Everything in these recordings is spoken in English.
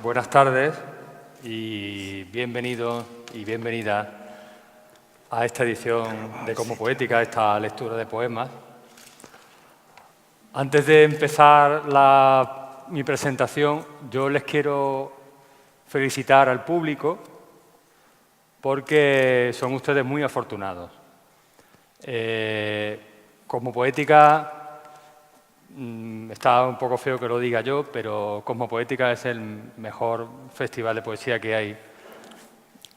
Buenas tardes y bienvenidos y bienvenidas a esta edición de Cosmopoética, esta lectura de poemas. Antes de empezar mi presentación, yo les quiero felicitar al público porque son ustedes muy afortunados. Cosmopoética, está un poco feo que lo diga yo, pero Cosmopoética es el mejor festival de poesía que hay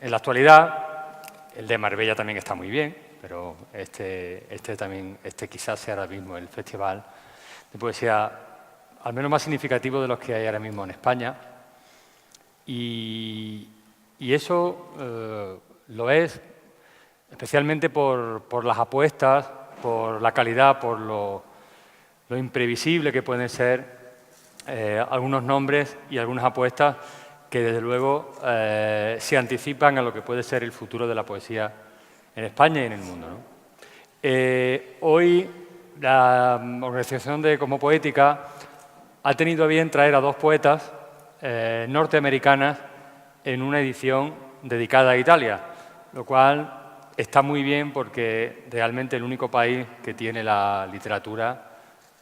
en la actualidad. El de Marbella también está muy bien, pero este quizás sea ahora mismo el festival de poesía al menos más significativo de los que hay ahora mismo en España. Y eso lo es especialmente por las apuestas, por la calidad, por lo imprevisible que pueden ser algunos nombres y algunas apuestas que desde luego se anticipan a lo que puede ser el futuro de la poesía en España y en el mundo, ¿no? Hoy la organización de Cosmopoética ha tenido a bien traer a dos poetas norteamericanas en una edición dedicada a Italia, lo cual está muy bien porque realmente el único país que tiene la literatura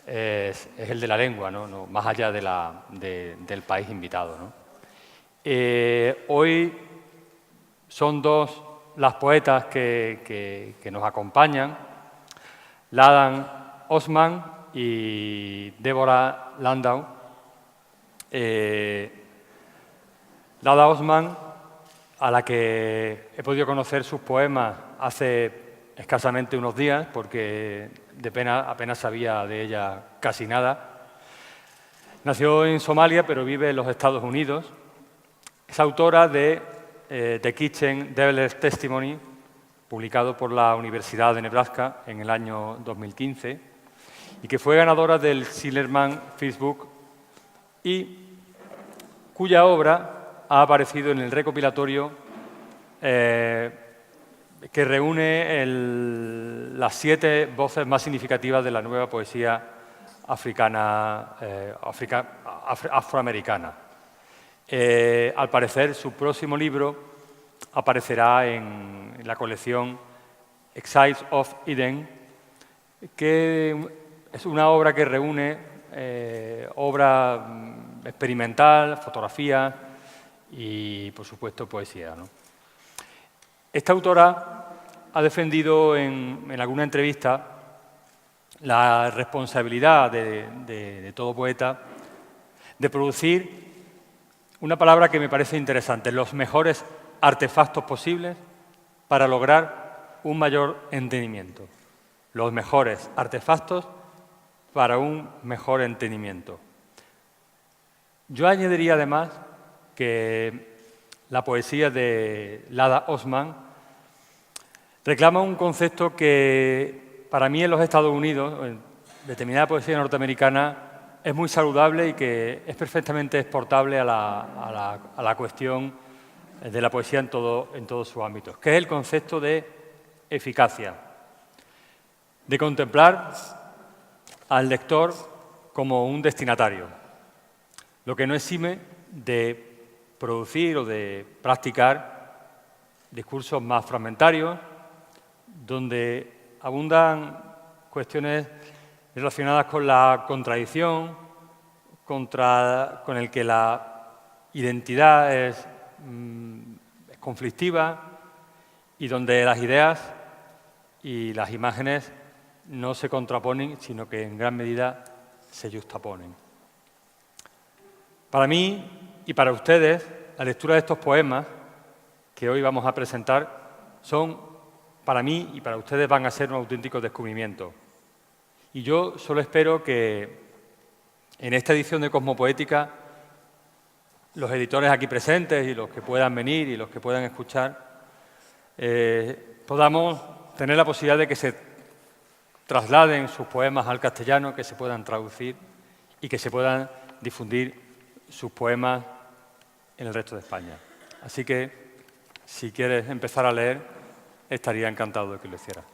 es el de la lengua, ¿no? Más allá del país invitado, ¿no? Hoy son dos las poetas que nos acompañan, Ladan Osman y Deborah Landau. Ladan Osman, a la que he podido conocer sus poemas hace escasamente unos días, porque apenas sabía de ella casi nada. Nació en Somalia, pero vive en los Estados Unidos. Es autora de The Kitchen Devil's Testimony, publicado por la Universidad de Nebraska en el año 2015, y que fue ganadora del Silverman Facebook, y cuya obra ha aparecido en el recopilatorio que reúne las 7 voces más significativas de la nueva poesía afroamericana. Al parecer, su próximo libro aparecerá en la colección Exiles of Eden, que es una obra que reúne obra experimental, fotografía y, por supuesto, poesía, ¿no? Esta autora ha defendido en alguna entrevista la responsabilidad de todo poeta de producir una palabra que me parece interesante: los mejores artefactos posibles para lograr un mayor entendimiento. Los mejores artefactos para un mejor entendimiento. Yo añadiría además que la poesía de Ladan Osman reclama un concepto que para mí en los Estados Unidos, en determinada poesía norteamericana, es muy saludable y que es perfectamente exportable a la cuestión de la poesía en todos sus ámbitos, que es el concepto de eficacia, de contemplar al lector como un destinatario, lo que no exime de producir o de practicar discursos más fragmentarios, donde abundan cuestiones relacionadas con la contradicción, con el que la identidad es conflictiva y donde las ideas y las imágenes no se contraponen, sino que en gran medida se juxtaponen. Para mí y para ustedes, la lectura de estos poemas que hoy vamos a presentar son, para mí y para ustedes, van a ser un auténtico descubrimiento. Y yo solo espero que en esta edición de Cosmopoética los editores aquí presentes y los que puedan venir y los que puedan escuchar podamos tener la posibilidad de que se trasladen sus poemas al castellano, que se puedan traducir y que se puedan difundir sus poemas en el resto de España. Así que, si quieres empezar a leer, estaría encantado de que lo hiciera.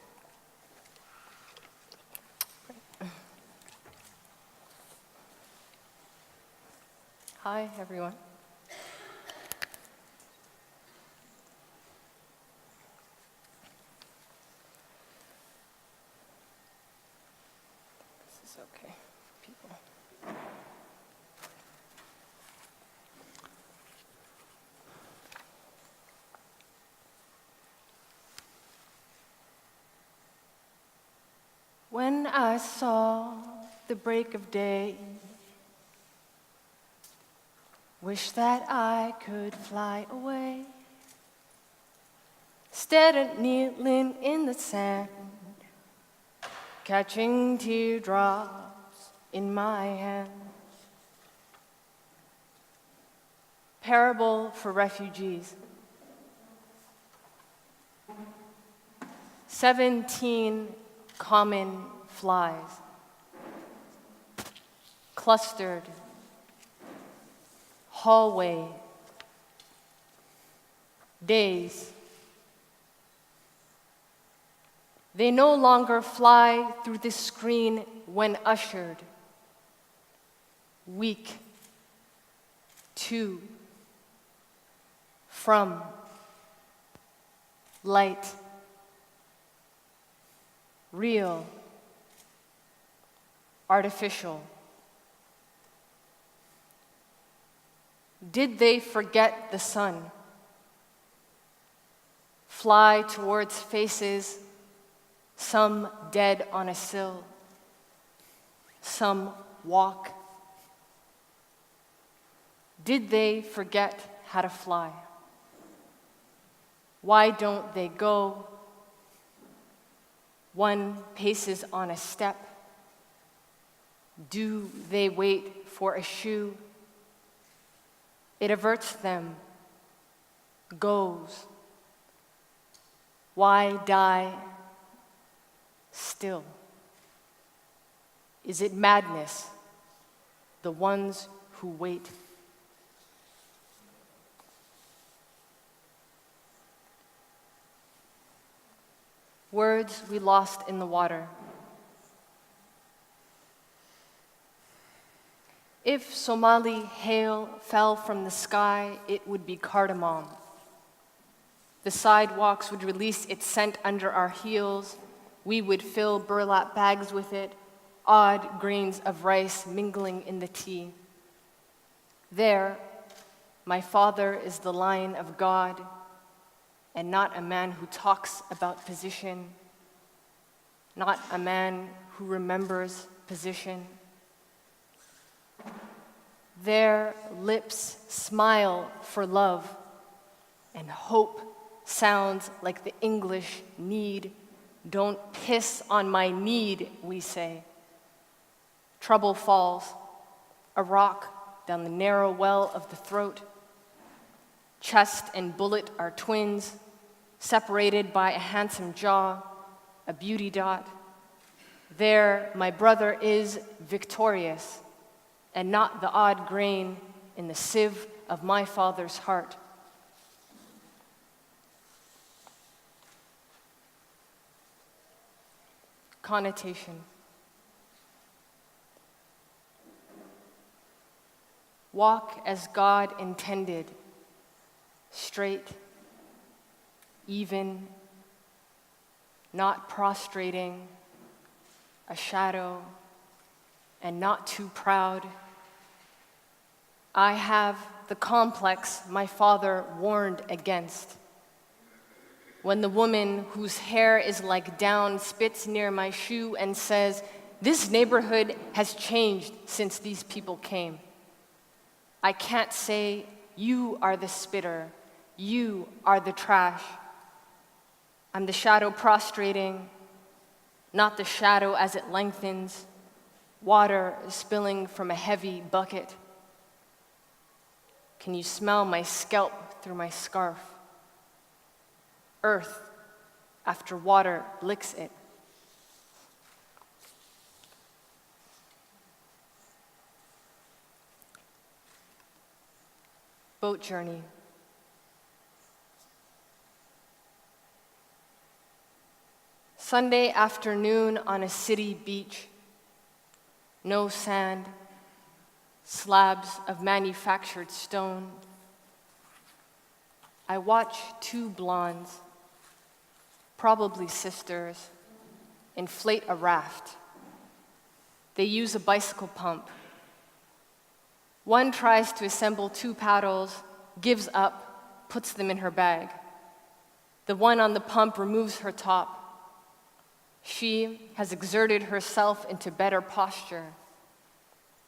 Hi, everyone. This is okay, people. When I saw the break of day, wish that I could fly away, instead of kneeling in the sand, catching teardrops in my hands. Parable for refugees. 17 common flies, clustered, hallway, days. They no longer fly through the screen when ushered. Weak, to, from, light, real, artificial. Did they forget the sun? Fly towards faces, some dead on a sill, some walk. Did they forget how to fly? Why don't they go? One paces on a step. Do they wait for a shoe? It averts them, goes. Why die still? Is it madness, the ones who wait? Words we lost in the water. If Somali hail fell from the sky, it would be cardamom. The sidewalks would release its scent under our heels. We would fill burlap bags with it, odd grains of rice mingling in the tea. There, my father is the Lion of God, and not a man who talks about position, not a man who remembers position. Their lips smile for love, and hope sounds like the English need. Don't piss on my need, we say. Trouble falls, a rock down the narrow well of the throat. Chest and bullet are twins, separated by a handsome jaw, a beauty dot. There, my brother is victorious, and not the odd grain in the sieve of my father's heart. Connotation. Walk as God intended, straight, even, not prostrating, a shadow, and not too proud. I have the complex my father warned against. When the woman whose hair is like down spits near my shoe and says, "This neighborhood has changed since these people came," I can't say, "You are the spitter, you are the trash." I'm the shadow prostrating, not the shadow as it lengthens, water spilling from a heavy bucket. Can you smell my scalp through my scarf? Earth after water licks it. Boat journey. Sunday afternoon on a city beach. No sand, slabs of manufactured stone. I watch two blondes, probably sisters, inflate a raft. They use a bicycle pump. One tries to assemble two paddles, gives up, puts them in her bag. The one on the pump removes her top. She has exerted herself into better posture.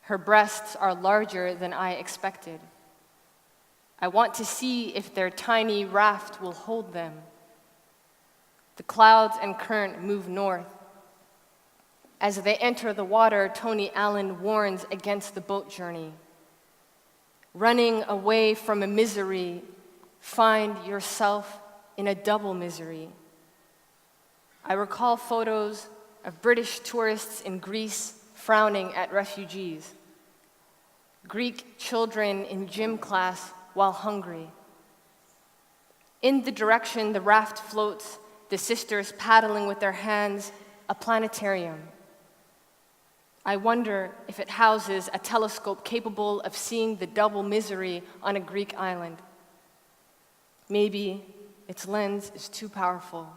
Her breasts are larger than I expected. I want to see if their tiny raft will hold them. The clouds and current move north. As they enter the water, Tony Allen warns against the boat journey. Running away from a misery, find yourself in a double misery. I recall photos of British tourists in Greece frowning at refugees. Greek children in gym class while hungry. In the direction the raft floats, the sisters paddling with their hands, a planetarium. I wonder if it houses a telescope capable of seeing the double misery on a Greek island. Maybe its lens is too powerful.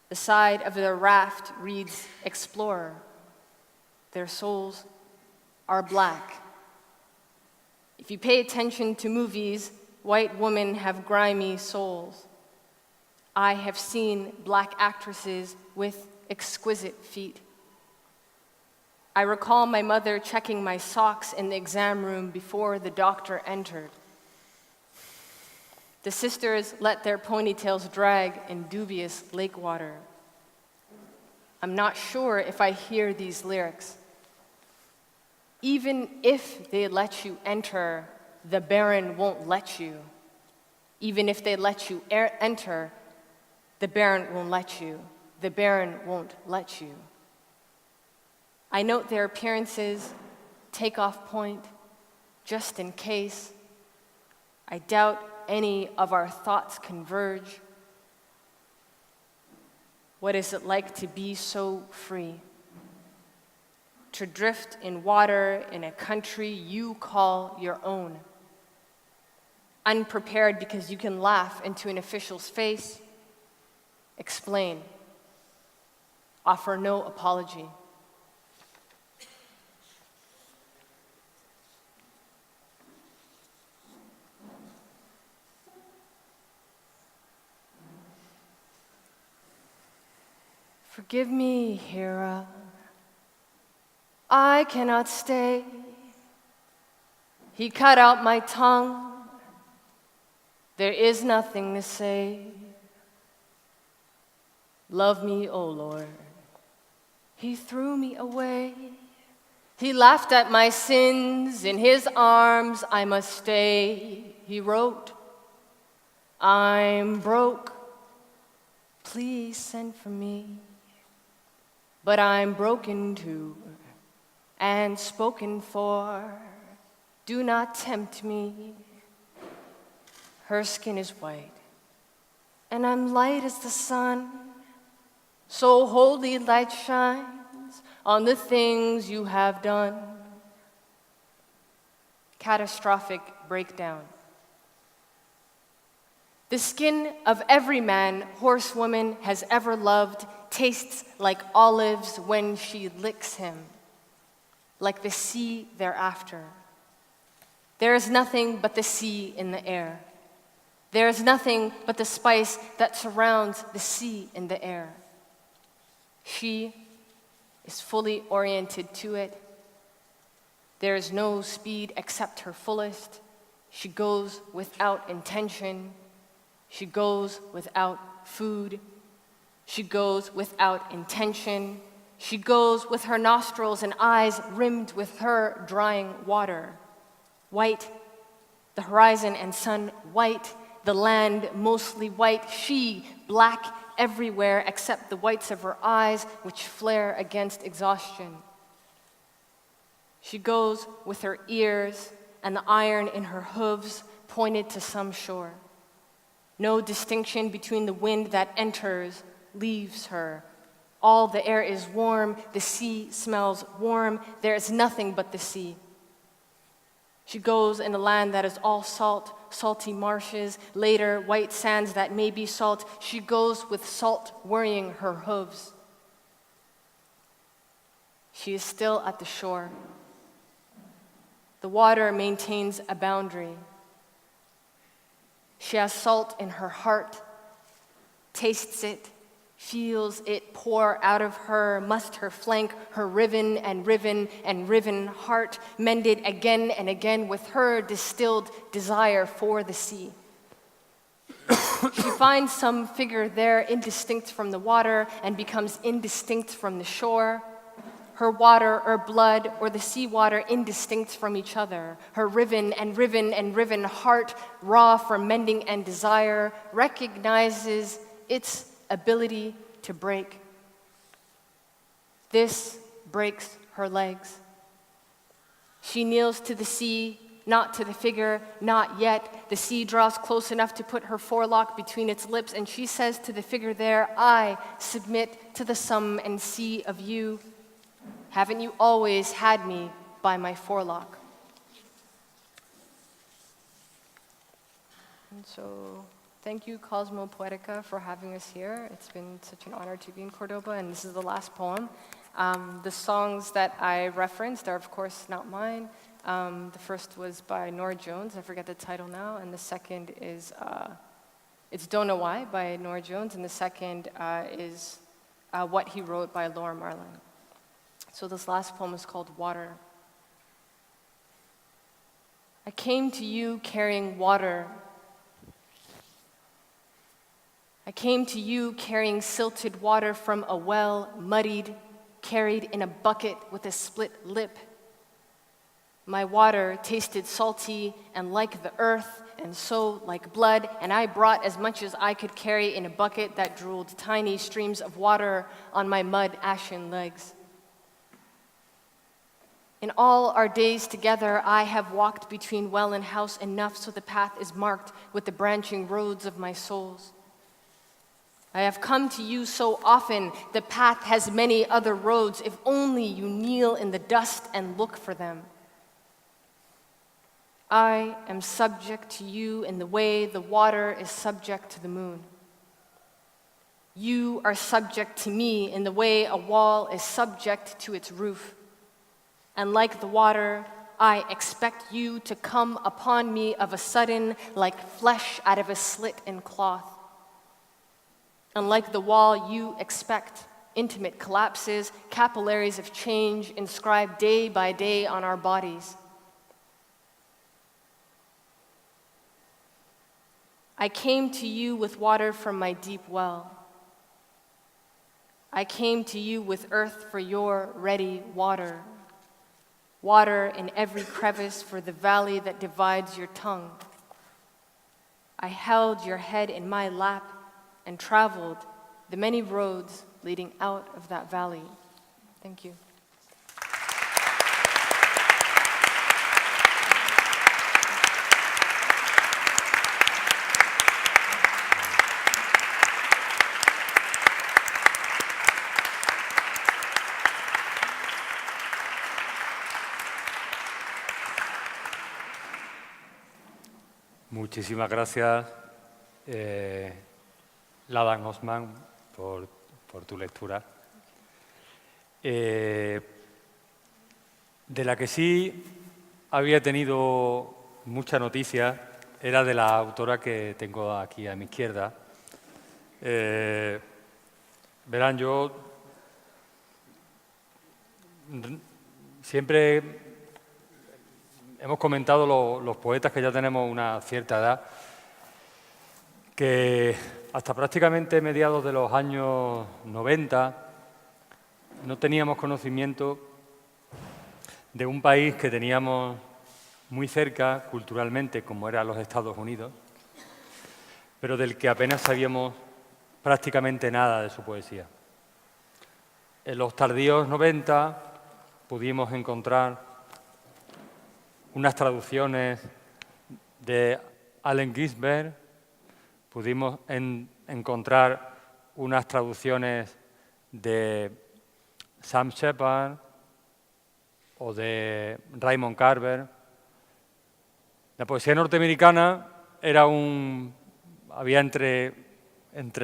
The side of their raft reads, Explorer. Their souls are black. If you pay attention to movies, white women have grimy souls. I have seen black actresses with exquisite feet. I recall my mother checking my socks in the exam room before the doctor entered. The sisters let their ponytails drag in dubious lake water. I'm not sure if I hear these lyrics. Even if they let you enter, the Baron won't let you. Even if they let you enter, the Baron won't let you. The Baron won't let you. I note their appearances, take-off point, just in case. I doubt any of our thoughts converge. What is it like to be so free? To drift in water in a country you call your own. Unprepared because you can laugh into an official's face. Explain. Offer no apology. Forgive me, Hera. I cannot stay. He cut out my tongue. There is nothing to say. Love me, O Lord. He threw me away. He laughed at my sins. In his arms I must stay. He wrote, I'm broke. Please send for me. But I'm broken too, and spoken for. Do not tempt me. Her skin is white, and I'm light as the sun. So holy light shines on the things you have done. Catastrophic breakdown. The skin of every man, horsewoman has ever loved tastes like olives when she licks him, like the sea thereafter. There is nothing but the sea in the air. There is nothing but the spice that surrounds the sea in the air. She is fully oriented to it. There is no speed except her fullest. She goes without intention. She goes without food. She goes without intention. She goes with her nostrils and eyes rimmed with her drying water. White, the horizon and sun white, the land mostly white. She, black everywhere except the whites of her eyes, which flare against exhaustion. She goes with her ears and the iron in her hooves pointed to some shore. No distinction between the wind that enters, leaves her. All the air is warm, the sea smells warm, there is nothing but the sea. She goes in a land that is all salt, salty marshes, later white sands that may be salt. She goes with salt worrying her hooves. She is still at the shore. The water maintains a boundary. She has salt in her heart, tastes it, feels it pour out of her, must her flank, her riven and riven and riven heart, mended again and again with her distilled desire for the sea. She finds some figure there indistinct from the water and becomes indistinct from the shore. Her water or blood or the seawater indistinct from each other. Her riven and riven and riven heart, raw for mending and desire, recognizes its ability to break. This breaks her legs. She kneels to the sea, not to the figure, not yet. The sea draws close enough to put her forelock between its lips, and she says to the figure there, I submit to the sum and sea of you. Haven't you always had me by my forelock? And so, thank you, Cosmopoética, for having us here. It's been such an honor to be in Córdoba, and this is the last poem. The songs that I referenced are, of course, not mine. The first was by Norah Jones, I forget the title now, and the second is, it's Don't Know Why by Norah Jones, and the second is What He Wrote by Laura Marling. So this last poem is called Water. I came to you carrying water. I came to you carrying silted water from a well, muddied, carried in a bucket with a split lip. My water tasted salty and like the earth, and so like blood, and I brought as much as I could carry in a bucket that drooled tiny streams of water on my mud-ashen legs. In all our days together, I have walked between well and house enough so the path is marked with the branching roads of my souls. I have come to you so often, the path has many other roads, if only you kneel in the dust and look for them. I am subject to you in the way the water is subject to the moon. You are subject to me in the way a wall is subject to its roof. And like the water, I expect you to come upon me of a sudden like flesh out of a slit in cloth. And like the wall, you expect intimate collapses, capillaries of change inscribed day by day on our bodies. I came to you with water from my deep well. I came to you with earth for your ready water. Water in every crevice for the valley that divides your tongue. I held your head in my lap and traveled the many roads leading out of that valley. Thank you. Muchísimas gracias, Ladan Osman, por tu lectura. De la que sí había tenido mucha noticia era de la autora que tengo aquí a mi izquierda. Verán, yo siempre hemos comentado los poetas que ya tenemos una cierta edad, que hasta prácticamente mediados de los años 90 no teníamos conocimiento de un país que teníamos muy cerca culturalmente, como eran los Estados Unidos, pero del que apenas sabíamos prácticamente nada de su poesía. En los tardíos 90 pudimos encontrar unas traducciones de Allen Ginsberg, pudimos encontrar unas traducciones de Sam Shepard o de Raymond Carver. La poesía norteamericana había entre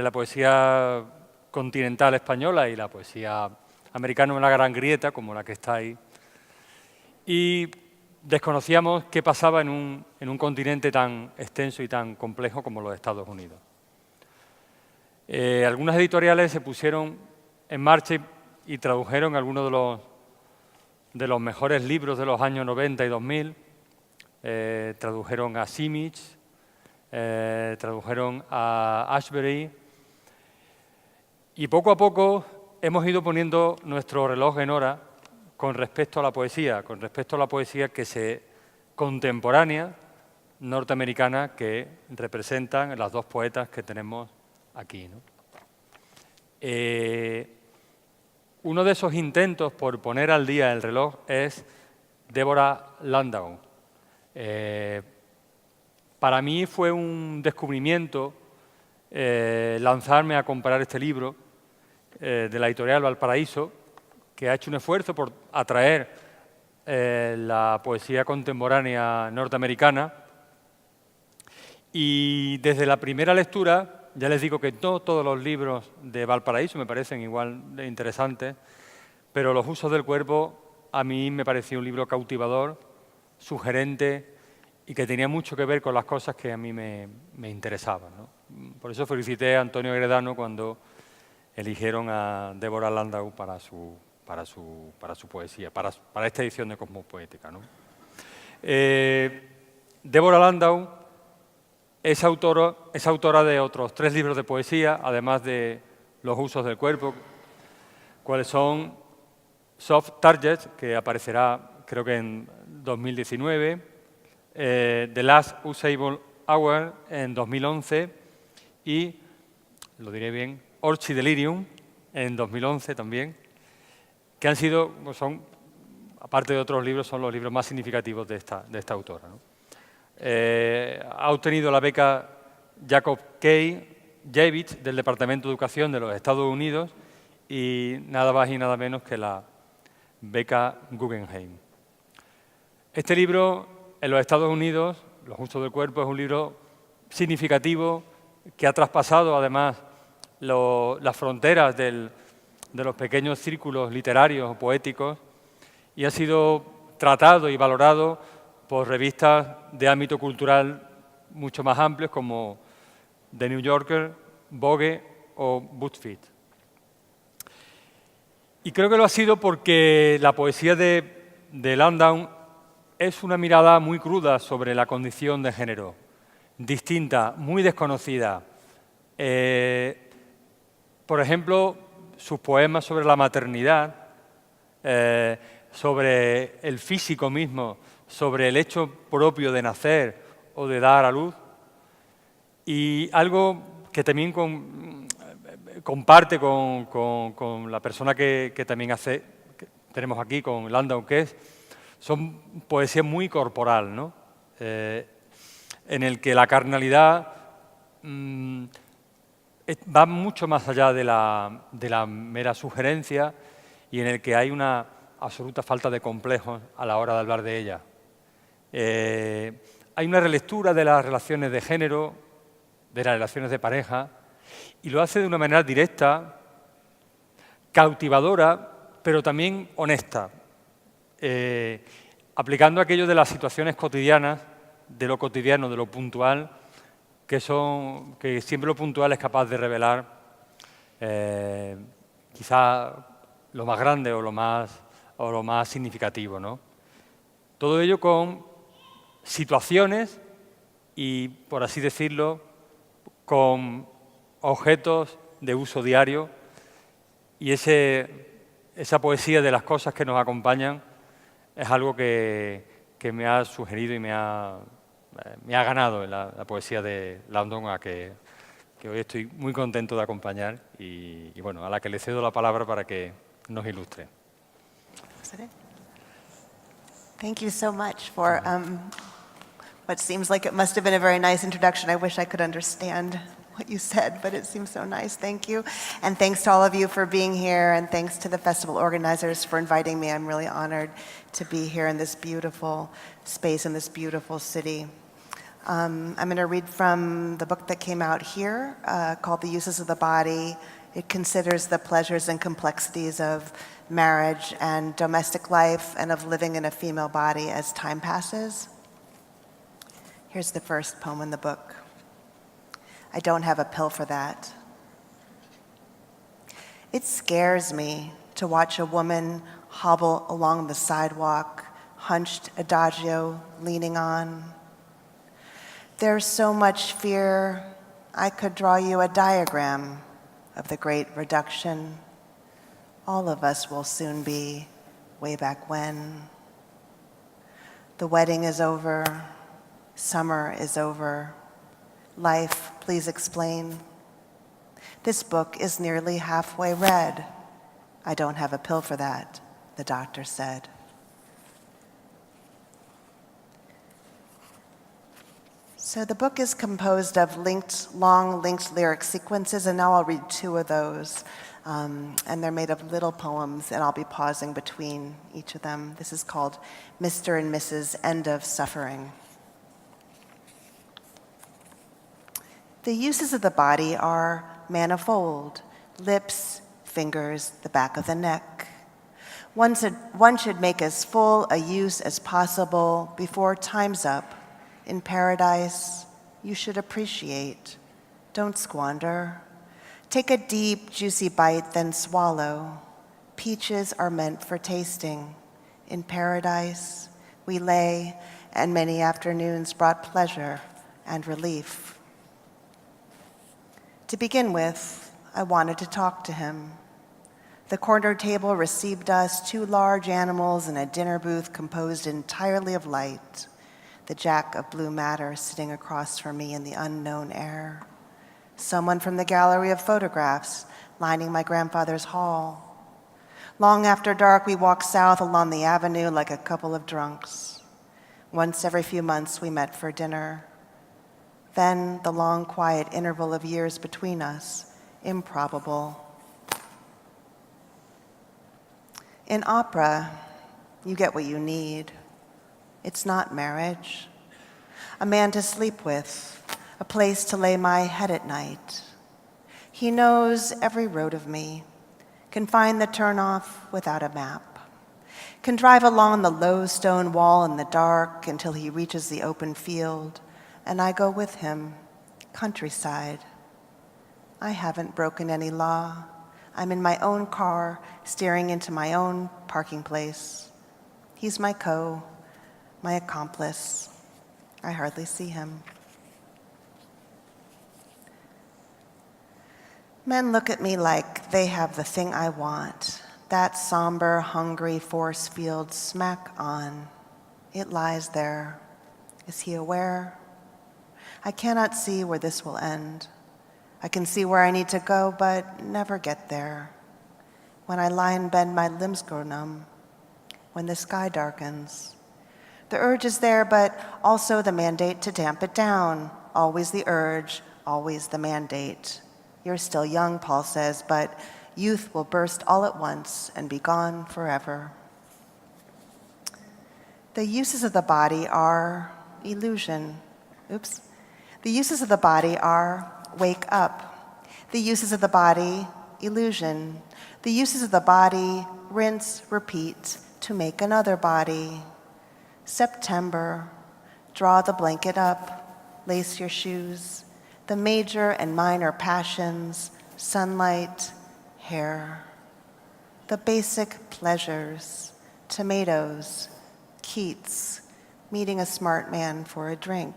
la poesía continental española y la poesía americana una gran grieta, como la que está ahí. Y desconocíamos qué pasaba en un continente tan extenso y tan complejo como los Estados Unidos. Algunas editoriales se pusieron en marcha y tradujeron algunos de los mejores libros de los años 90 y 2000. Tradujeron a Simic, tradujeron a Ashbery, y poco a poco hemos ido poniendo nuestro reloj en hora con respecto a la poesía contemporánea norteamericana que representan las dos poetas que tenemos aquí, ¿no? Uno de esos intentos por poner al día el reloj es Deborah Landau. Para mí fue un descubrimiento lanzarme a comprar este libro de la editorial Valparaíso, que ha hecho un esfuerzo por atraer la poesía contemporánea norteamericana. Y desde la primera lectura, ya les digo que no todos los libros de Valparaíso me parecen igual de interesantes, pero Los usos del cuerpo a mí me pareció un libro cautivador, sugerente y que tenía mucho que ver con las cosas que a mí me interesaban, ¿no? Por eso felicité a Antonio Gredano cuando eligieron a Deborah Landau para su poesía, para esta edición de Cosmopoética, ¿no? Deborah Landau es autora de otros 3 libros de poesía, además de Los usos del cuerpo, cuáles son Soft Targets, que aparecerá creo que en 2019, The Last Usable Hour en 2011 y, lo diré bien, Orchi Delirium en 2011 también, que han sido, aparte de otros libros, son los libros más significativos de esta autora, ¿no? Ha obtenido la beca Jacob K. Javits del Departamento de Educación de los Estados Unidos y nada más y nada menos que la beca Guggenheim. Este libro, en los Estados Unidos, Los usos del cuerpo, es un libro significativo que ha traspasado, además, las fronteras de los pequeños círculos literarios o poéticos y ha sido tratado y valorado por revistas de ámbito cultural mucho más amplios como The New Yorker, Vogue o BuzzFeed. Y creo que lo ha sido porque la poesía de Landau es una mirada muy cruda sobre la condición de género, distinta, muy desconocida. Por ejemplo, sus poemas sobre la maternidad, sobre el físico mismo, sobre el hecho propio de nacer o de dar a luz, y algo que también comparte con la persona que también que tenemos aquí, con Landau, que son poesía muy corporal, ¿no? En el que la carnalidad va mucho más allá de la mera sugerencia y en el que hay una absoluta falta de complejos a la hora de hablar de ella. Hay una relectura de las relaciones de género, de las relaciones de pareja, y lo hace de una manera directa, cautivadora, pero también honesta, aplicando aquello de las situaciones cotidianas, de lo cotidiano, de lo puntual, que siempre lo puntual es capaz de revelar quizá lo más grande o lo más significativo, ¿no? Todo ello con situaciones y, por así decirlo, con objetos de uso diario y esa poesía de las cosas que nos acompañan es algo que me ha sugerido y me ha ganado en la poesía de Landau, a que hoy estoy muy contento de acompañar y bueno, a la que le cedo la palabra para que nos ilustre. Thank you so much for what seems like it must have been a very nice introduction. I wish I could understand what you said, but it seems so nice. Thank you. And thanks to all of you for being here, and thanks to the festival organizers for inviting me. I'm really honored to be here in this beautiful space, in this beautiful city. I'm going to read from the book that came out here called The Uses of the Body. It considers the pleasures and complexities of marriage and domestic life and of living in a female body as time passes. Here's the first poem in the book. I don't have a pill for that. It scares me to watch a woman hobble along the sidewalk, hunched adagio, leaning on. There's so much fear, I could draw you a diagram of the great reduction. All of us will soon be way back when. The wedding is over, summer is over. Life, please explain. This book is nearly halfway read. I don't have a pill for that, the doctor said. So the book is composed of long linked lyric sequences, and now I'll read two of those. And they're made of little poems, and I'll be pausing between each of them. This is called Mr. and Mrs. End of Suffering. The uses of the body are manifold: lips, fingers, the back of the neck. One should make as full a use as possible before time's up. In paradise, you should appreciate. Don't squander. Take a deep, juicy bite, then swallow. Peaches are meant for tasting. In paradise, we lay, and many afternoons brought pleasure and relief. To begin with, I wanted to talk to him. The corner table received us, two large animals in a dinner booth composed entirely of light. The jack of blue matter sitting across from me in the unknown air. Someone from the gallery of photographs lining my grandfather's hall. Long after dark, we walked south along the avenue like a couple of drunks. Once every few months, we met for dinner. Then the long, quiet interval of years between us, improbable. In opera, you get what you need. It's not marriage. A man to sleep with, a place to lay my head at night. He knows every road of me, can find the turnoff without a map, can drive along the low stone wall in the dark until he reaches the open field, and I go with him, countryside. I haven't broken any law. I'm in my own car, steering into my own parking place. He's my my accomplice. I hardly see him. Men look at me like they have the thing I want, that somber, hungry force field smack on. It lies there. Is he aware? I cannot see where this will end. I can see where I need to go, but never get there. When I lie in bed, my limbs grow numb. When the sky darkens, the urge is there, but also the mandate to tamp it down. Always the urge, always the mandate. You're still young, Paul says, but youth will burst all at once and be gone forever. The uses of the body are illusion. The uses of the body are wake up. The uses of the body, illusion. The uses of the body, rinse, repeat, to make another body. September, draw the blanket up, lace your shoes. The major and minor passions, sunlight, hair. The basic pleasures, tomatoes, Keats, meeting a smart man for a drink.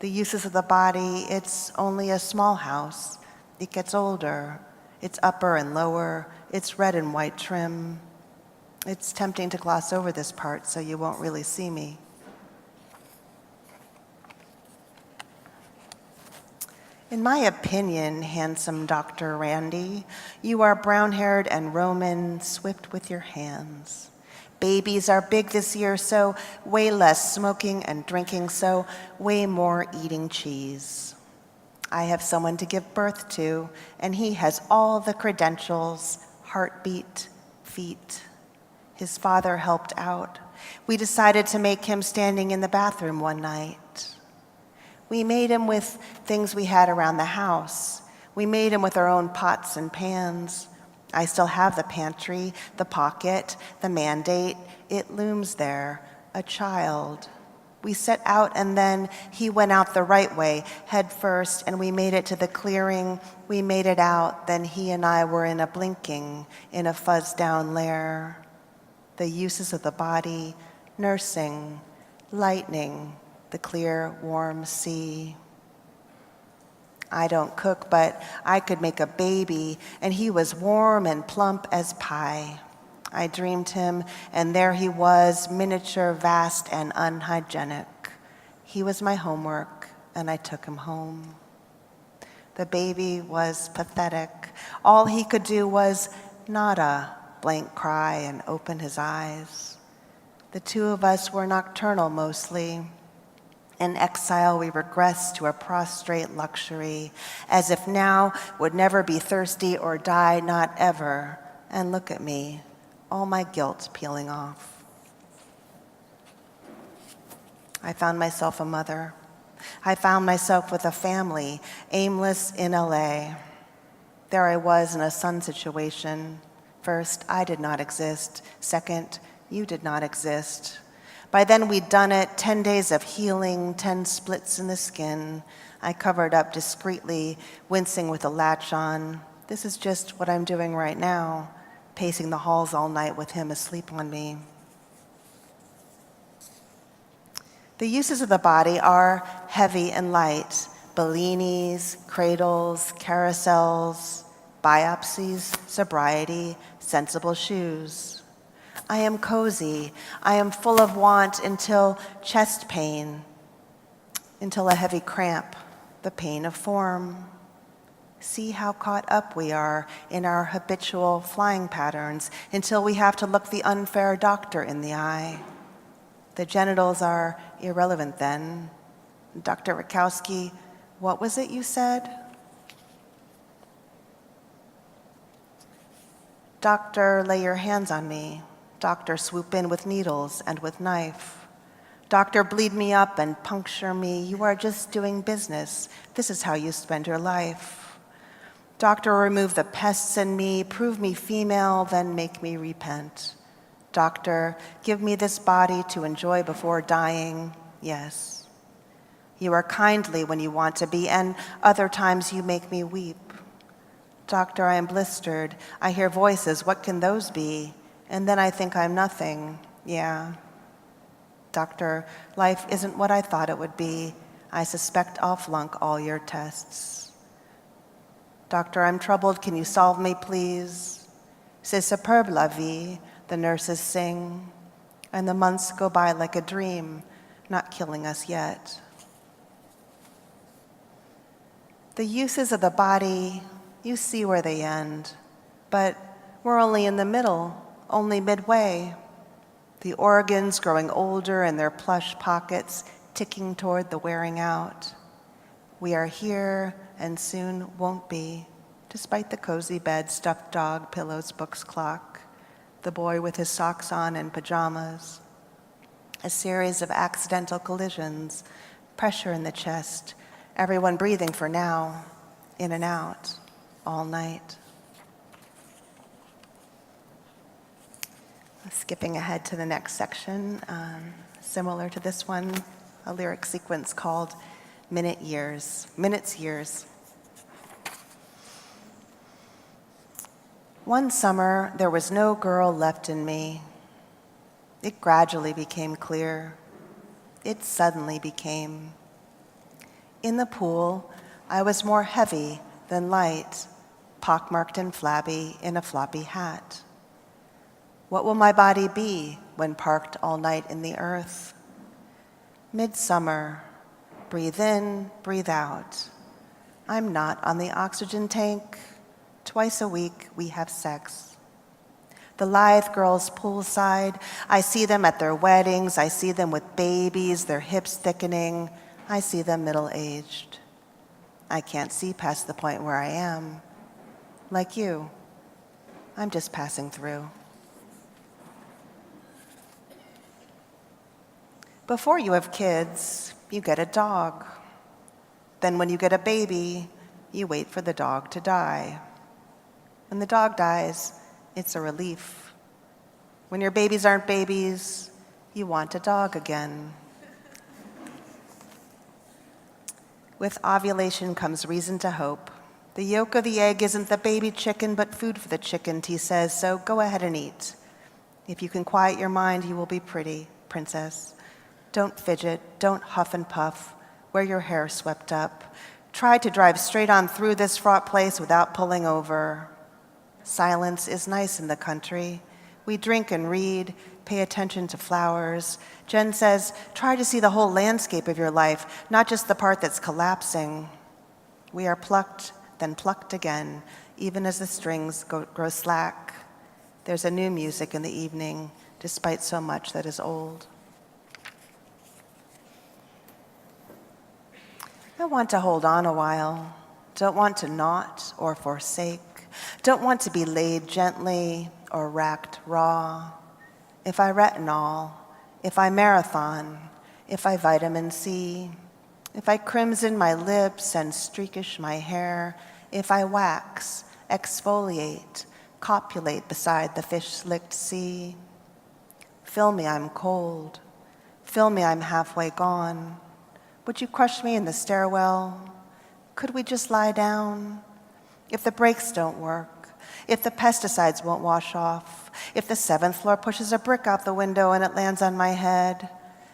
The uses of the body, it's only a small house. It gets older. It's upper and lower. It's red and white trim. It's tempting to gloss over this part so you won't really see me. In my opinion, handsome Dr. Randy, you are brown-haired and Roman, swift with your hands. Babies are big this year, so way less smoking and drinking, so way more eating cheese. I have someone to give birth to, and he has all the credentials, heartbeat, feet. His father helped out. We decided to make him standing in the bathroom one night. We made him with things we had around the house. We made him with our own pots and pans. I still have the pantry, the pocket, the mandate. It looms there, a child. We set out and then he went out the right way, head first, and we made it to the clearing. We made it out, then he and I were in a blinking, in a fuzzed down lair. The uses of the body, nursing, lightning, the clear, warm sea. I don't cook, but I could make a baby, and he was warm and plump as pie. I dreamed him, and there he was, miniature, vast, and unhygienic. He was my homework, and I took him home. The baby was pathetic. All he could do was nada, blank cry, and open his eyes. The two of us were nocturnal mostly. In exile, we regressed to a prostrate luxury, as if now would never be thirsty or die, not ever. And look at me, all my guilt peeling off. I found myself a mother. I found myself with a family, aimless in LA. There I was in a son situation. First, I did not exist. Second, you did not exist. By then we'd done it, 10 days of healing, 10 splits in the skin. I covered up discreetly, wincing with a latch on. This is just what I'm doing right now, pacing the halls all night with him asleep on me. The uses of the body are heavy and light. Bellinis, cradles, carousels, biopsies, sobriety, sensible shoes. I am cozy. I am full of want until chest pain, until a heavy cramp, the pain of form. See how caught up we are in our habitual flying patterns until we have to look the unfair doctor in the eye. The genitals are irrelevant then. Dr. Rakowski, what was it you said? Doctor, lay your hands on me. Doctor, swoop in with needles and with knife. Doctor, bleed me up and puncture me. You are just doing business. This is how you spend your life. Doctor, remove the pests in me, prove me female, then make me repent. Doctor, give me this body to enjoy before dying. Yes. You are kindly when you want to be, and other times you make me weep. Doctor, I am blistered. I hear voices. What can those be? And then I think I'm nothing. Yeah. Doctor, life isn't what I thought it would be. I suspect I'll flunk all your tests. Doctor, I'm troubled. Can you solve me, please? C'est superbe la vie, the nurses sing. And the months go by like a dream, not killing us yet. The uses of the body, you see where they end. But we're only in the middle, only midway. The organs growing older in their plush pockets, ticking toward the wearing out. We are here and soon won't be, despite the cozy bed, stuffed dog, pillows, books, clock, the boy with his socks on and pajamas. A series of accidental collisions, pressure in the chest, everyone breathing for now, in and out, all night. Skipping ahead to the next section, similar to this one, a lyric sequence called Minutes Years. One summer, there was no girl left in me. It gradually became clear. It suddenly became. In the pool, I was more heavy than light, pockmarked and flabby in a floppy hat. What will my body be when parked all night in the earth? Midsummer, breathe in, breathe out. I'm not on the oxygen tank. Twice a week, we have sex. The lithe girls poolside, I see them at their weddings. I see them with babies, their hips thickening. I see them middle-aged. I can't see past the point where I am. Like you, I'm just passing through. Before you have kids, you get a dog. Then when you get a baby, you wait for the dog to die. When the dog dies, it's a relief. When your babies aren't babies, you want a dog again. With ovulation comes reason to hope. The yolk of the egg isn't the baby chicken, but food for the chicken, T says, so go ahead and eat. If you can quiet your mind, you will be pretty, princess. Don't fidget, don't huff and puff, wear your hair swept up. Try to drive straight on through this fraught place without pulling over. Silence is nice in the country. We drink and read, pay attention to flowers. Jen says, try to see the whole landscape of your life, not just the part that's collapsing. We are plucked, then plucked again, even as the strings grow slack. There's a new music in the evening, despite so much that is old. I want to hold on a while, don't want to not or forsake, don't want to be laid gently or racked raw. If I retinol, if I marathon, if I vitamin C, if I crimson my lips and streakish my hair, if I wax, exfoliate, copulate beside the fish-slicked sea. Fill me, I'm cold. Fill me, I'm halfway gone. Would you crush me in the stairwell? Could we just lie down? If the brakes don't work, if the pesticides won't wash off, if the 7th floor pushes a brick out the window and it lands on my head,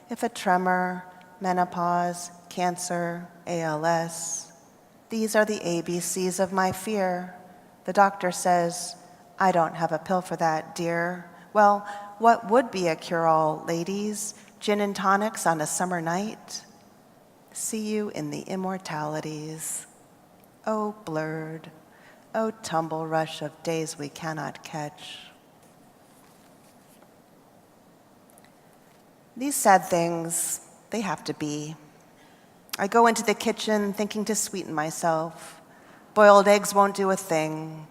if a tremor, menopause, cancer, ALS, these are the ABCs of my fear. The doctor says, I don't have a pill for that, dear. Well, what would be a cure-all, ladies? Gin and tonics on a summer night? See you in the immortalities. Oh, blurred, oh, tumble rush of days we cannot catch. These sad things, they have to be. I go into the kitchen thinking to sweeten myself. Boiled eggs won't do a thing.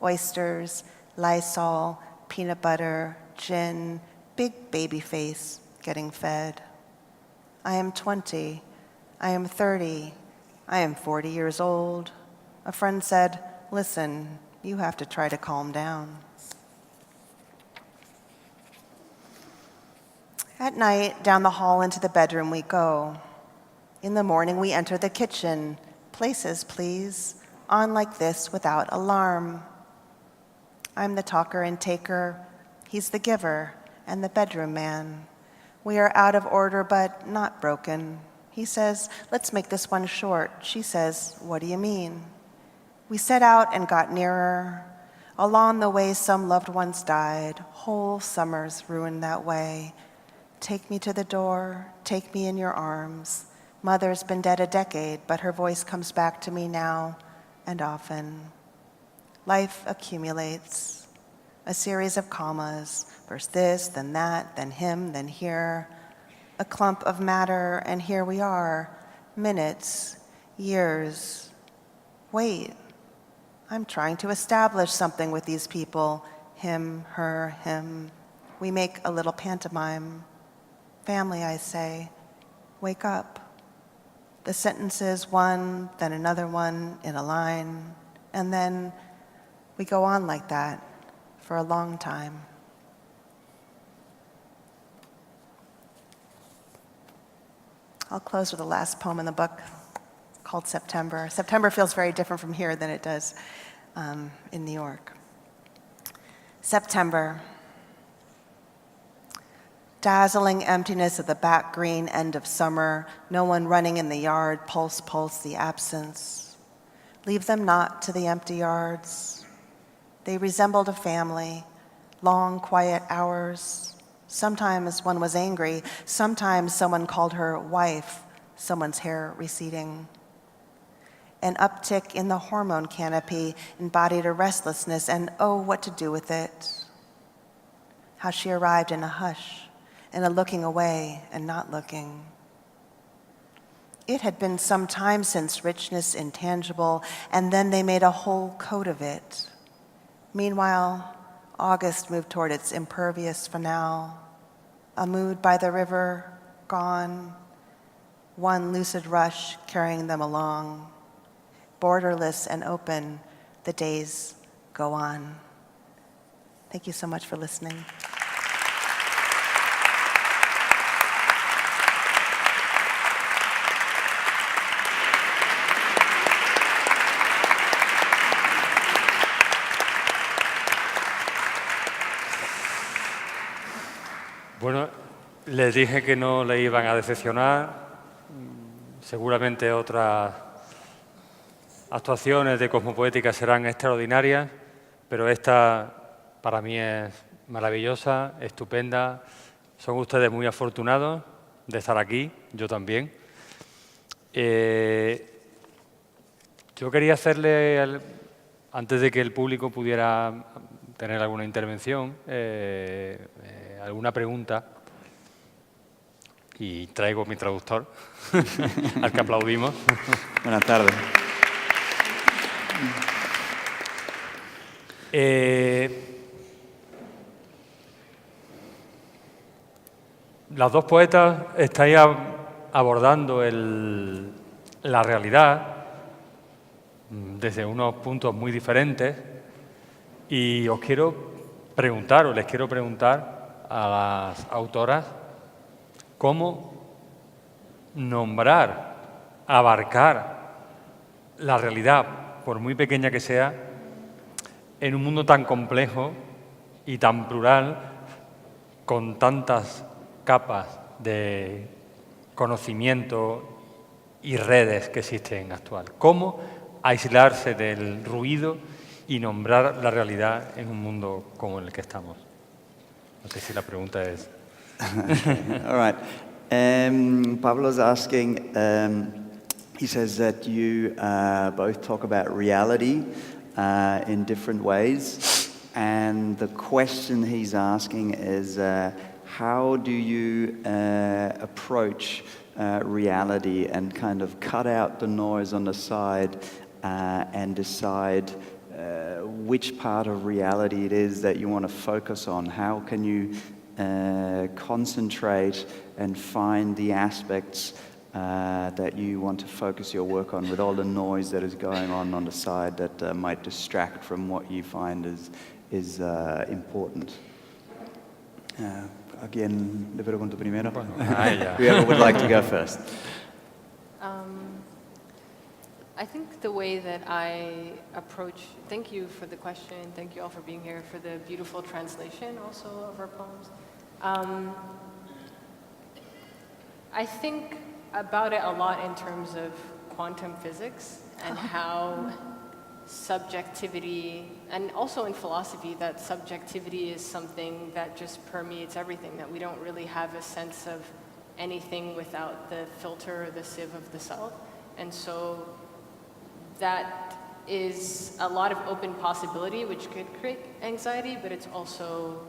Oysters, Lysol, peanut butter, gin, big baby face getting fed. I am 20. I am 30. I am 40 years old. A friend said, listen, you have to try to calm down. At night, down the hall into the bedroom we go. In the morning, we enter the kitchen. Places, please. On like this without alarm. I'm the talker and taker. He's the giver and the bedroom man. We are out of order, but not broken. He says, let's make this one short. She says, what do you mean? We set out and got nearer. Along the way, some loved ones died. Whole summers ruined that way. Take me to the door. Take me in your arms. Mother's been dead a decade, but her voice comes back to me now and often. Life accumulates. A series of commas. First this, then that, then him, then here. A clump of matter, and here we are. Minutes, years. Wait, I'm trying to establish something with these people. Him, her, him. We make a little pantomime. Family, I say, wake up. The sentences, one, then another one in a line, and then we go on like that for a long time. I'll close with the last poem in the book called September. September feels very different from here than it does in New York. September. Dazzling emptiness of the back green end of summer, no one running in the yard, pulse, pulse, the absence. Leave them not to the empty yards. They resembled a family, long, quiet hours. Sometimes one was angry, sometimes someone called her wife, someone's hair receding. An uptick in the hormone canopy embodied a restlessness, and oh, what to do with it. How she arrived in a hush, in a looking away and not looking. It had been some time since richness intangible, and then they made a whole coat of it. Meanwhile, August moved toward its impervious finale. A mood by the river, gone. One lucid rush carrying them along. Borderless and open, the days go on. Thank you so much for listening. Bueno, les dije que no le iban a decepcionar. Seguramente otras actuaciones de Cosmopoética serán extraordinarias, pero esta para mí es maravillosa, estupenda. Son ustedes muy afortunados de estar aquí, yo también. Yo quería hacerle, antes de que el público pudiera tener alguna intervención, alguna pregunta, y traigo mi traductor, al que aplaudimos. Buenas tardes. Las dos poetas estáis abordando la realidad desde unos puntos muy diferentes y les quiero preguntar a las autoras cómo nombrar, abarcar la realidad, por muy pequeña que sea, en un mundo tan complejo y tan plural, con tantas capas de conocimiento y redes que existen actual. ¿Cómo aislarse del ruido y nombrar la realidad en un mundo como el que estamos? No sé si la pregunta es... All right. Pablo's asking, he says that you both talk about reality in different ways. And the question he's asking is, how do you approach reality and kind of cut out the noise on the side and decide which part of reality it is that you want to focus on? How can you concentrate and find the aspects that you want to focus your work on with all the noise that is going on the side that might distract from what you find is important? ¿A quién le pregunto primero? Bueno, Whoever would like to go first. I think the way that I approach, thank you for the question, thank you all for being here, for the beautiful translation also of our poems. I think about it a lot in terms of quantum physics and how subjectivity, and also in philosophy, that subjectivity is something that just permeates everything, that we don't really have a sense of anything without the filter or the sieve of the self. And so that is a lot of open possibility, which could create anxiety, but it's also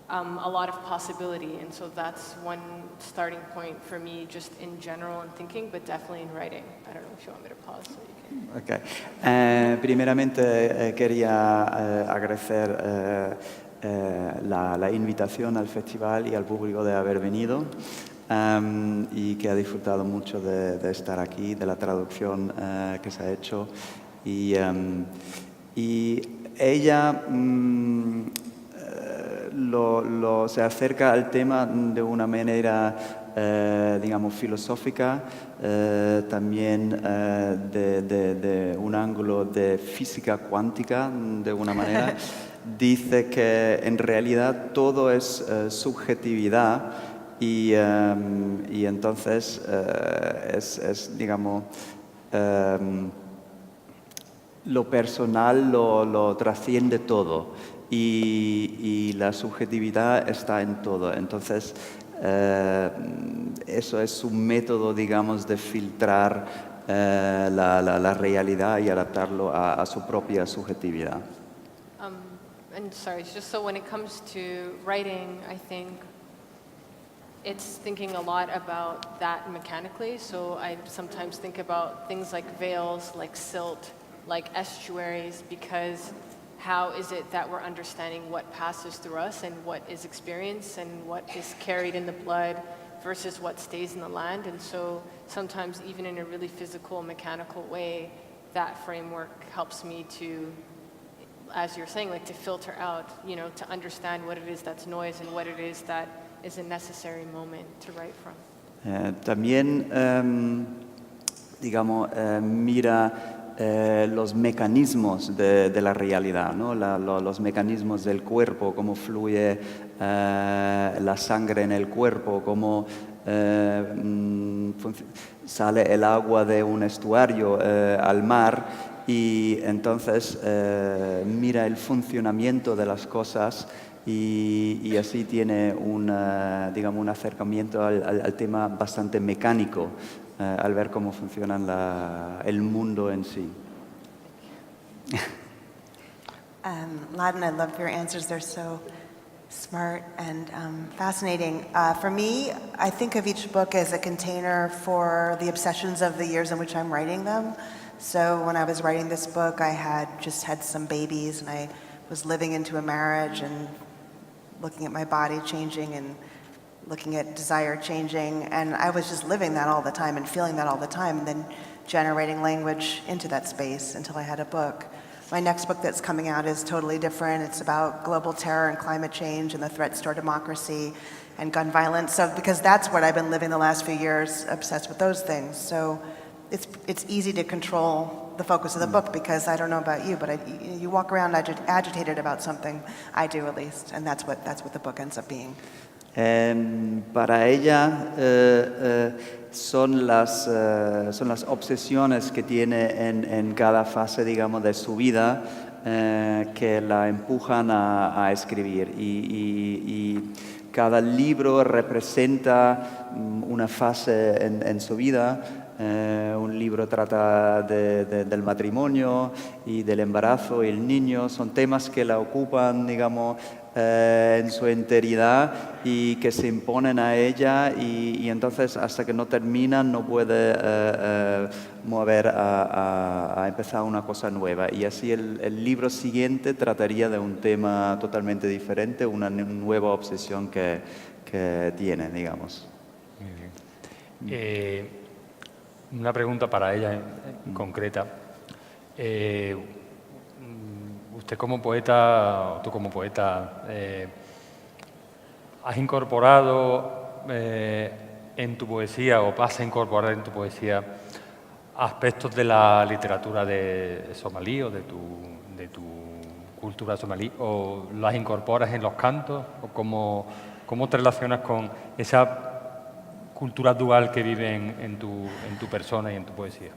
a lot of possibility. And so that's one starting point for me, just in general in thinking, but definitely in writing. I don't know if you want me to pause so you can. Okay. Primeramente quería agradecer la invitación al festival y al público de haber venido. Y que ha disfrutado mucho de estar aquí, de la traducción que se ha hecho. Y ella se acerca al tema de una manera, digamos, filosófica, también de un ángulo de física cuántica, de una manera. Dice que en realidad todo es subjetividad. Y entonces digamos, lo personal lo trasciende todo y la subjetividad está en todo. Entonces, eso es un método, digamos, de filtrar la realidad y adaptarlo a su propia subjetividad. And sorry, just so when it comes to writing, I think it's thinking a lot about that mechanically. So I sometimes think about things like veils, like silt, like estuaries, because how is it that we're understanding what passes through us and what is experienced and what is carried in the blood versus what stays in the land? And so sometimes even in a really physical, mechanical way, that framework helps me to, as you're saying, like to filter out, you know, to understand what it is that's noise and what it is that is a necessary moment to write from. También, digamos, mira los mecanismos de la realidad, ¿no? Los mecanismos del cuerpo, cómo fluye la sangre en el cuerpo, cómo sale el agua de un estuario al mar, y entonces mira el funcionamiento de las cosas y así tiene digamos, un acercamiento al tema bastante mecánico al ver cómo funciona el mundo en sí. Ladan, I love your answers. They're so smart and fascinating. For me, I think of each book as a container for the obsessions of the years in which I'm writing them. So when I was writing this book, I had just had some babies, and I was living into a marriage and looking at my body changing and looking at desire changing, and I was just living that all the time and feeling that all the time, and then generating language into that space until I had a book. My next book that's coming out is totally different. It's about global terror and climate change and the threats to our democracy and gun violence. So because that's what I've been living the last few years, obsessed with those things. So it's easy to control the focus of the book, because I don't know about you, but you walk around agitated about something. I do, at least, and that's what the book ends up being. Para ella son las obsesiones que tiene en cada fase, digamos, de su vida que la empujan a escribir, y cada libro representa una fase en su vida. Un libro trata del matrimonio y del embarazo y el niño. Son temas que la ocupan, digamos, en su enteridad y que se imponen a ella, y entonces hasta que no terminan no puede mover a empezar una cosa nueva. Y así el libro siguiente trataría de un tema totalmente diferente, una nueva obsesión que tiene, digamos. Muy bien. Una pregunta para ella en concreta. Usted como poeta, o tú como poeta, ¿has incorporado en tu poesía, o vas a incorporar en tu poesía, aspectos de la literatura de somalí o de tu cultura somalí? ¿O las incorporas en los cantos? ¿O cómo te relacionas con esa cultura dual que vive en tu persona y en tu poesía?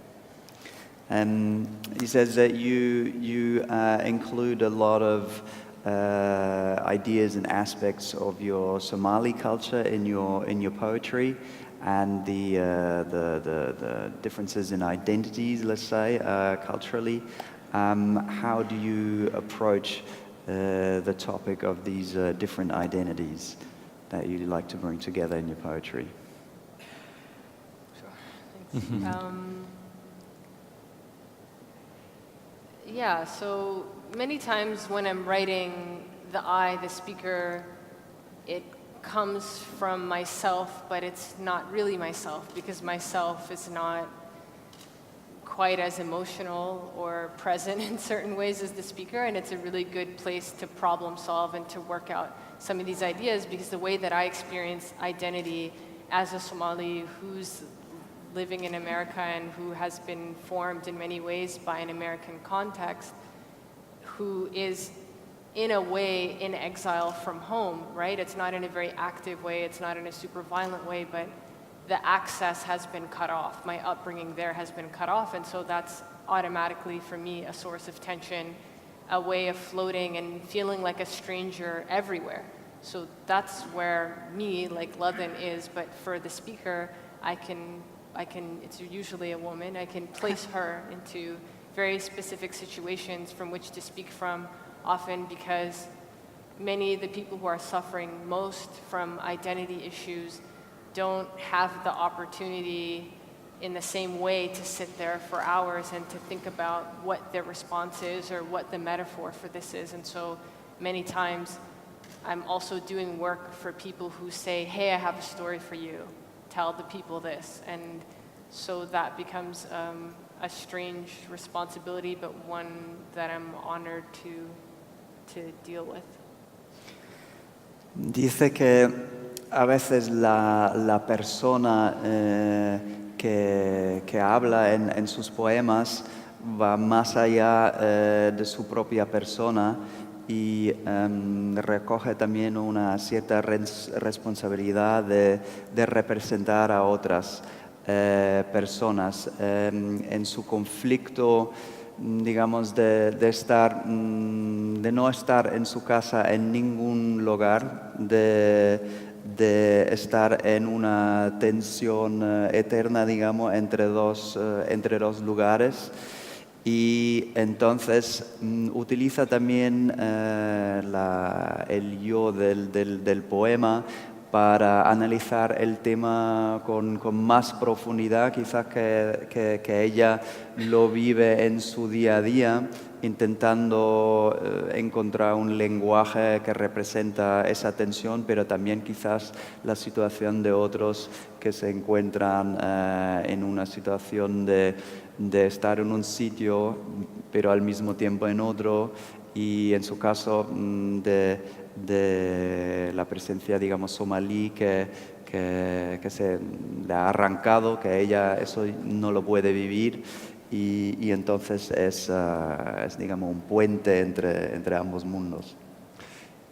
He says that you include a lot of ideas and aspects of your Somali culture in your poetry, and the differences in identities, let's say, culturally. How do you approach the topic of these different identities that you like to bring together in your poetry? Yeah, so many times when I'm writing the I, the speaker, it comes from myself, but it's not really myself, because myself is not quite as emotional or present in certain ways as the speaker, and it's a really good place to problem solve and to work out some of these ideas, because the way that I experience identity as a Somali who's living in America and who has been formed in many ways by an American context, who is in a way in exile from home, right? It's not in a very active way, it's not in a super violent way, but the access has been cut off. My upbringing there has been cut off, and so that's automatically for me a source of tension, a way of floating and feeling like a stranger everywhere. So that's where me, like Ladan, is, but for the speaker, I can, it's usually a woman, I can place her into very specific situations from which to speak from, often because many of the people who are suffering most from identity issues don't have the opportunity in the same way to sit there for hours and to think about what their response is or what the metaphor for this is. And so many times I'm also doing work for people who say, hey, I have a story for you, tell the people this. And so that becomes a strange responsibility, but one that I'm honored to deal with. Dice que a veces la persona que habla en sus poemas va más allá de su propia persona y recoge también una cierta responsabilidad de representar a otras personas en su conflicto, digamos, de no estar en su casa en ningún lugar, de estar en una tensión eterna, digamos, entre dos lugares. Y entonces utiliza también el yo del poema para analizar el tema con más profundidad, quizás que ella lo vive en su día a día, intentando encontrar un lenguaje que representa esa tensión, pero también quizás la situación de otros que se encuentran en una situación de estar en un sitio, pero al mismo tiempo en otro, y en su caso de la presencia, digamos, somalí que se le ha arrancado, que ella eso no lo puede vivir, y entonces es, digamos, un puente entre ambos mundos.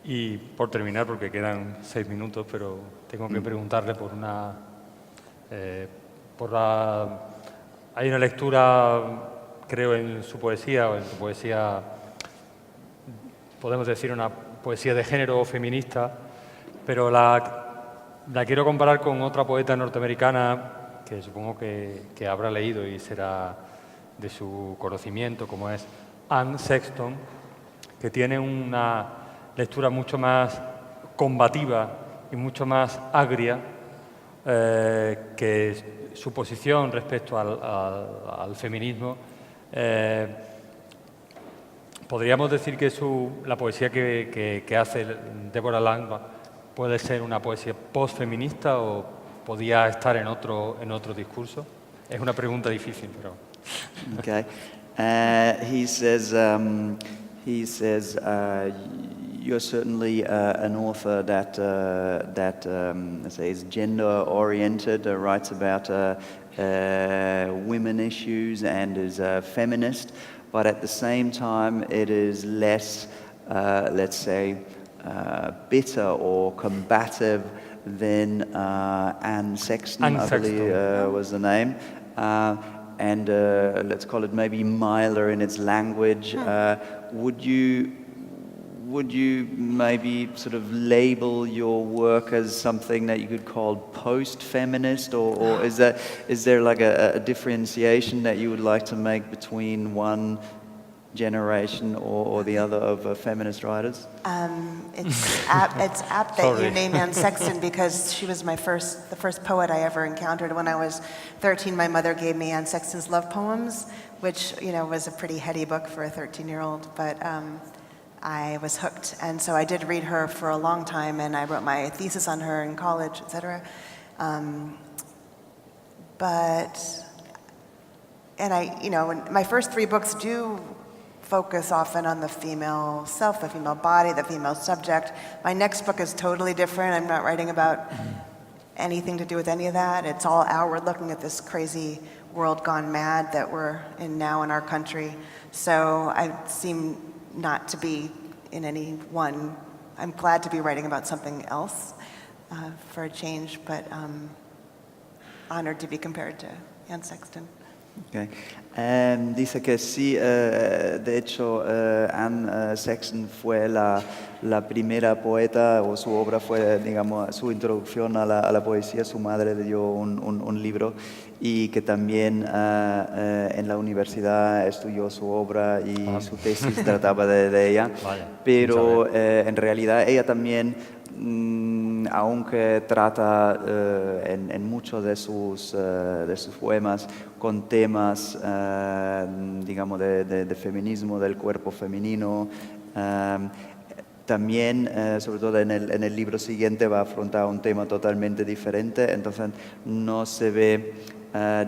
Y por terminar, porque quedan 6 minutos, pero tengo que preguntarle por hay una lectura, creo, en su poesía, o en tu poesía, podemos decir una poesía de género feminista, pero la quiero comparar con otra poeta norteamericana que supongo que habrá leído y será de su conocimiento, como es Anne Sexton, que tiene una lectura mucho más combativa y mucho más agria que su posición respecto al feminismo. Podríamos decir que la poesía que hace Deborah Landau puede ser una poesía postfeminista o podía estar en otro discurso. Es una pregunta difícil, pero... Okay. He says you're certainly an author that is gender oriented, writes about women issues and is feminist, but at the same time it is less, let's say, bitter or combative than Anne Sexton, I believe was the name. And let's call it maybe milder in its language. Would you maybe sort of label your work as something that you could call post-feminist, or is there like a differentiation that you would like to make between one generation or the other of feminist writers? It's apt that you name Anne Sexton because she was the first poet I ever encountered. When I was 13, my mother gave me Anne Sexton's Love Poems, which was a pretty heady book for a 13-year-old, but I was hooked. And so I did read her for a long time, and I wrote my thesis on her in college, etc. My first 3 books do focus often on the female self, the female body, the female subject. My next book is totally different. I'm not writing about anything to do with any of that. It's all outward, looking at this crazy world gone mad that we're in now in our country. So I seem not to be in any one. I'm glad to be writing about something else for a change, but honored to be compared to Anne Sexton. Okay. Dice que sí, de hecho, Anne Sexton fue la primera poeta, o su obra fue, digamos, su introducción a la poesía. Su madre le dio un libro, y que también en la universidad estudió su obra y su tesis trataba de ella. Vaya, pero en realidad ella también, aunque trata en muchos de sus poemas con temas, digamos, de feminismo, del cuerpo femenino, también, sobre todo en el libro siguiente, va a afrontar un tema totalmente diferente. Entonces no se ve,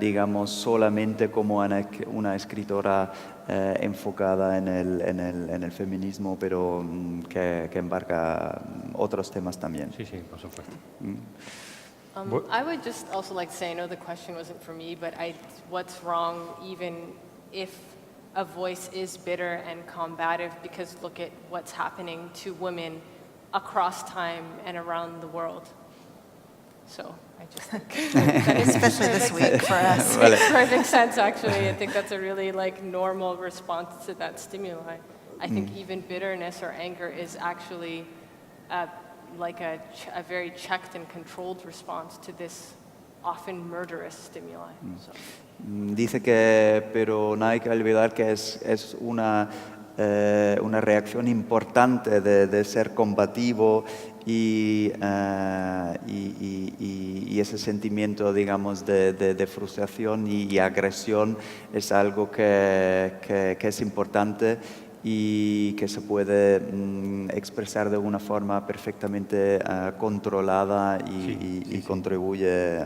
digamos, solamente como una escritora enfocada en el feminismo, pero que embarca otros temas también. Sí, por supuesto. I would just also like to say, I know the question wasn't for me, but what's wrong even if a voice is bitter and combative because look at what's happening to women across time and around the world. So I just think Especially this week for us. Vale. makes perfect sense, actually. I think that's a really normal response to that stimuli. I think even bitterness or anger is actually a very checked and controlled response to this often murderous stimuli. So. Dice que, pero no hay que olvidar que es una reacción importante de ser combativo y ese sentimiento, digamos, de frustración y agresión es algo que es importante y que se puede expresar de una forma perfectamente controlada y contribuye,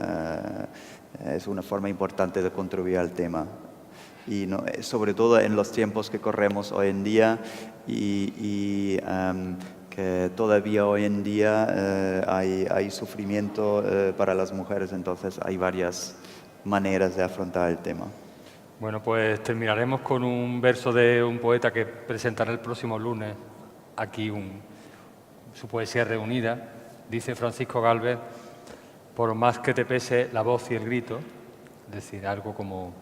es una forma importante de contribuir al tema. Y no, sobre todo en los tiempos que corremos hoy en día que todavía hoy en día hay sufrimiento para las mujeres, entonces hay varias maneras de afrontar el tema. Bueno, pues terminaremos con un verso de un poeta que presentará el próximo lunes aquí su poesía reunida. Dice Francisco Gálvez: por más que te pese la voz y el grito, es decir, algo como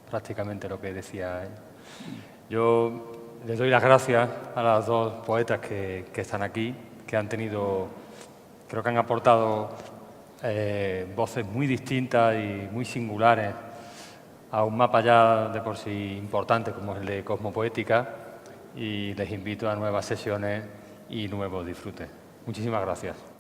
prácticamente lo que decía él. Yo les doy las gracias a las dos poetas que están aquí, que han tenido, creo que han aportado voces muy distintas y muy singulares a un mapa ya de por sí importante como es el de Cosmopoética, y les invito a nuevas sesiones y nuevos disfrutes. Muchísimas gracias.